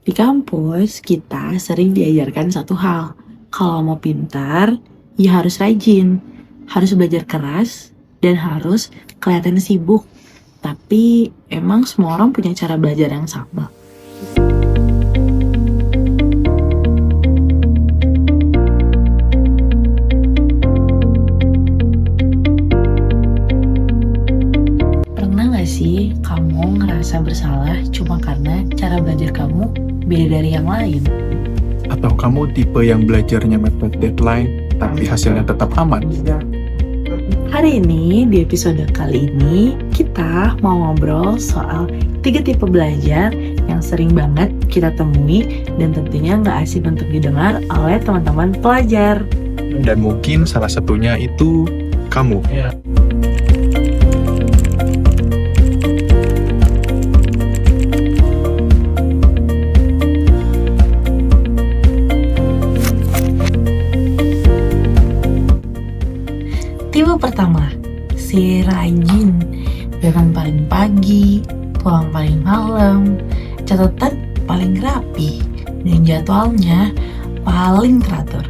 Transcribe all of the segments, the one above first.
Di kampus, kita sering diajarkan satu hal. Kalau mau pintar, ya harus rajin, harus belajar keras, dan harus kelihatan sibuk. Tapi emang semua orang punya cara belajar yang sama. Pernah gak sih kamu ngerasa bersalah cuma karena cara belajar kamu beda dari yang lain? Atau kamu tipe yang belajarnya mepet deadline, tapi hasilnya tetap aman? Hari ini, di episode kali ini, kita mau ngobrol soal 3 tipe belajar yang sering banget kita temui dan tentunya nggak asing untuk didengar oleh teman-teman pelajar. Dan mungkin salah satunya itu kamu. Tipe pertama, si rajin, bangun paling pagi, pulang paling malam, catatan paling rapi, dan jadwalnya paling teratur.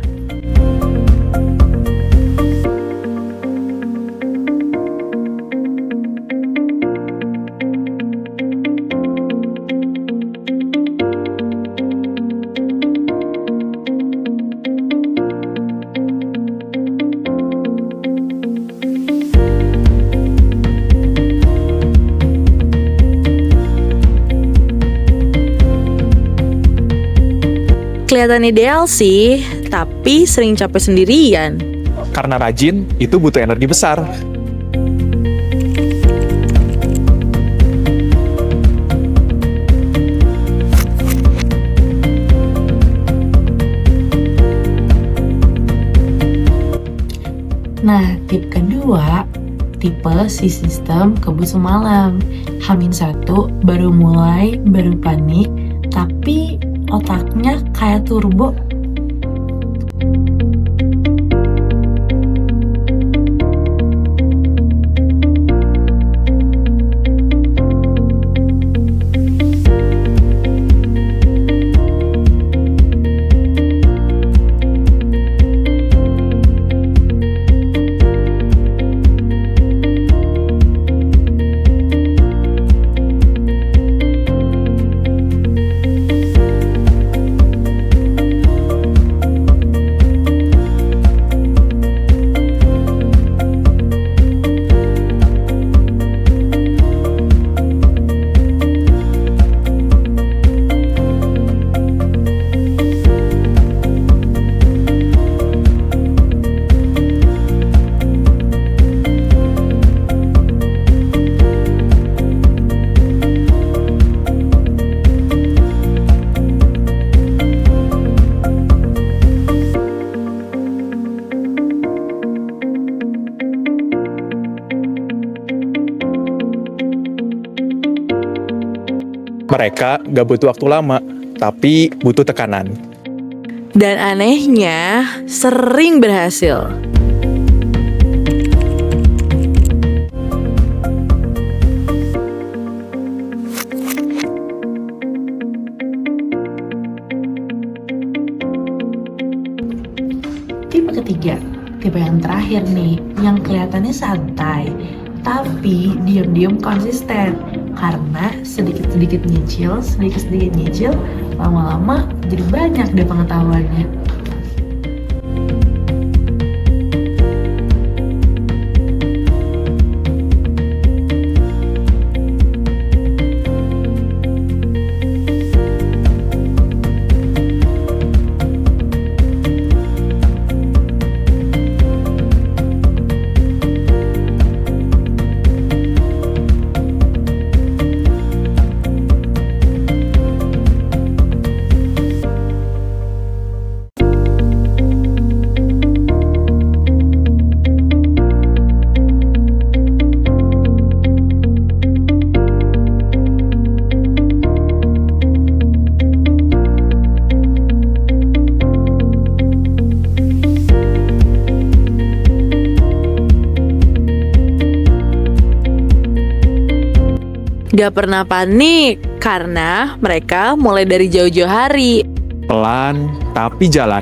Kelihatan ideal sih, tapi sering capek sendirian. Karena rajin, itu butuh energi besar. Nah, tip kedua, tipe si sistem kebut semalam. H-1 baru mulai, baru panik, tapi otaknya kayak turbo. Mereka gak butuh waktu lama, tapi butuh tekanan. Dan anehnya, sering berhasil. Tipe ketiga, tipe yang terakhir nih, yang kelihatannya santai, tapi diam-diam konsisten. Karena sedikit-sedikit nyicil, lama-lama jadi banyak deh pengetahuannya. Gak pernah panik karena mereka mulai dari jauh-jauh hari. Pelan tapi jalan.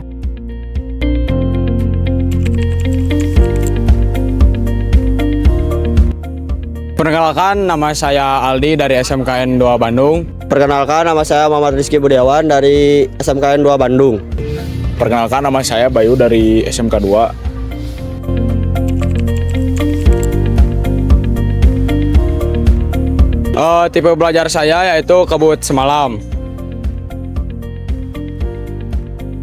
Perkenalkan, nama saya Aldi dari SMKN 2 Bandung. Perkenalkan, nama saya Muhammad Rizky Budiawan dari SMKN 2 Bandung. Perkenalkan, nama saya Bayu dari SMK 2. Tipe belajar saya yaitu kebut semalam.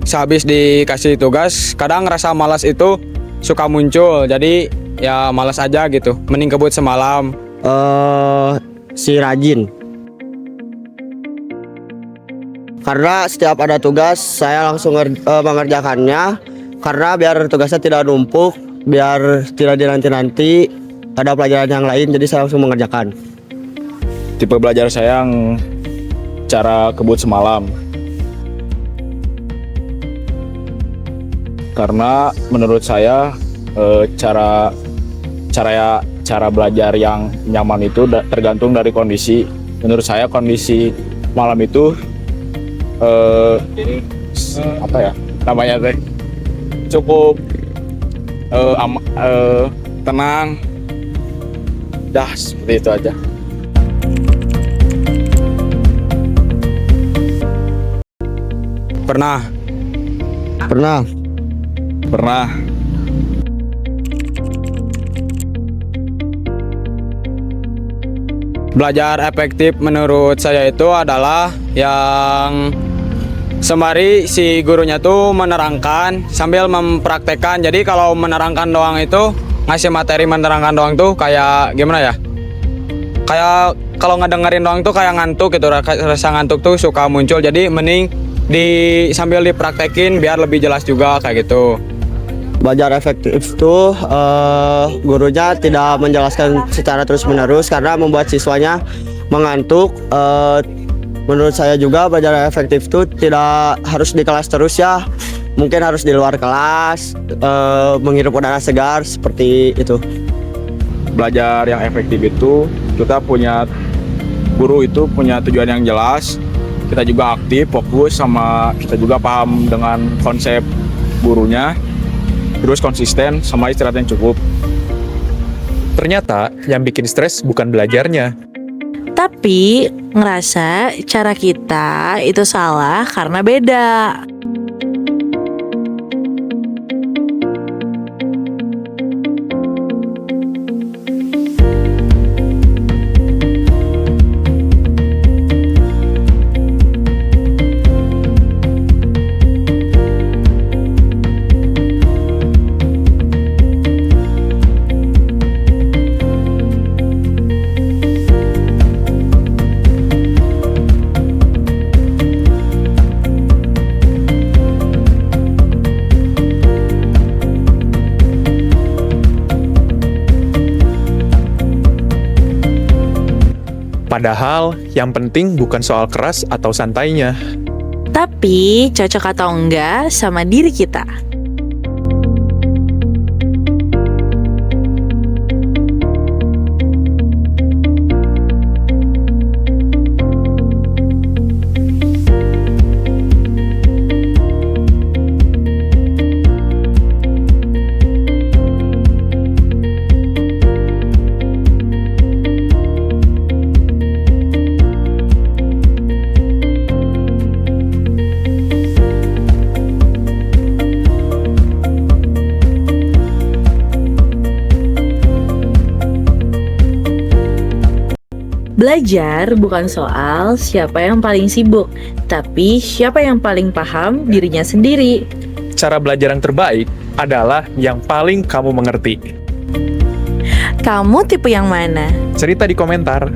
Sehabis dikasih tugas, kadang rasa malas itu suka muncul, jadi ya malas aja gitu. Mending kebut semalam. Si rajin. Karena setiap ada tugas saya langsung mengerjakannya. Karena biar tugasnya tidak numpuk, biar tidak dinanti-nanti ada pelajaran yang lain, jadi saya langsung mengerjakan. Tipe belajar saya yang cara kebut semalam. Karena menurut saya cara belajar yang nyaman itu tergantung dari kondisi. Menurut saya kondisi malam itu namanya teh cukup tenang. Dah seperti itu aja. Pernah. Belajar efektif menurut saya itu adalah yang sembari si gurunya tuh menerangkan sambil mempraktekkan. Jadi kalau menerangkan doang itu, ngasih materi menerangkan doang tuh kayak gimana ya? Kayak kalau ngedengerin doang tuh kayak ngantuk gitu, rasa ngantuk tuh suka muncul. Jadi mending sambil dipraktekin biar lebih jelas juga kayak gitu. Belajar efektif itu gurunya tidak menjelaskan secara terus-menerus karena membuat siswanya mengantuk. Menurut saya juga belajar efektif itu tidak harus di kelas terus ya. Mungkin harus di luar kelas, menghirup udara segar seperti itu. Belajar yang efektif itu kita punya guru itu punya tujuan yang jelas. Kita juga aktif, fokus, sama kita juga paham dengan konsep gurunya. Terus konsisten sama istirahat yang cukup. Ternyata yang bikin stres bukan belajarnya. Tapi ngerasa cara kita itu salah karena beda. Padahal yang penting bukan soal keras atau santainya. Tapi cocok atau enggak sama diri kita. Belajar bukan soal siapa yang paling sibuk, tapi siapa yang paling paham dirinya sendiri. Cara belajar yang terbaik adalah yang paling kamu mengerti. Kamu tipe yang mana? Cerita di komentar.